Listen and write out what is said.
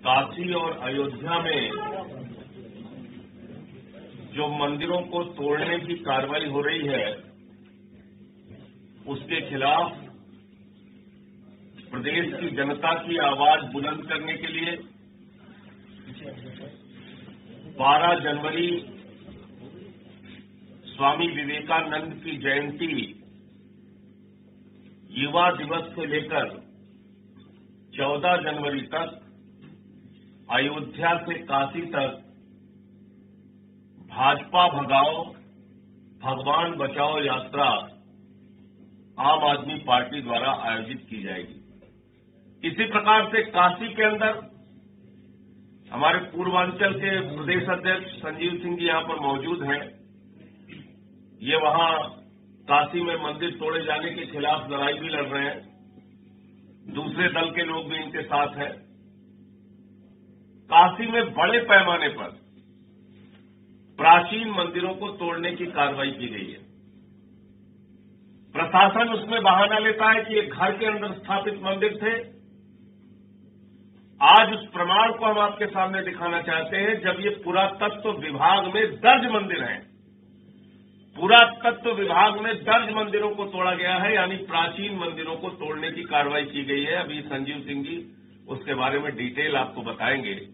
काशी और अयोध्या में जो मंदिरों को तोड़ने की कार्रवाई हो रही है, उसके खिलाफ प्रदेश की जनता की आवाज बुलंद करने के लिए 12 जनवरी स्वामी विवेकानंद की जयंती युवा दिवस से लेकर 14 जनवरी तक अयोध्या से काशी तक भाजपा भगाओ भगवान बचाओ यात्रा आम आदमी पार्टी द्वारा आयोजित की जाएगी। इसी प्रकार से काशी के अंदर हमारे पूर्वांचल के प्रदेश अध्यक्ष संजीव सिंह जी यहां पर मौजूद हैं। ये वहां काशी में मंदिर तोड़े जाने के खिलाफ लड़ाई भी लड़ रहे हैं। दूसरे दल के लोग भी इनके साथ हैं। काशी में बड़े पैमाने पर प्राचीन मंदिरों को तोड़ने की कार्रवाई की गई है। प्रशासन उसमें बहाना लेता है कि ये घर के अंदर स्थापित मंदिर थे। आज उस प्रमाण को हम आपके सामने दिखाना चाहते हैं, जब ये पुरातत्व विभाग में दर्ज मंदिर हैं। पुरातत्व विभाग में दर्ज मंदिरों को तोड़ा गया है, यानी प्राचीन मंदिरों को तोड़ने की कार्रवाई की गई है। अभी संजीव सिंह जी उसके बारे में डिटेल आपको बताएंगे।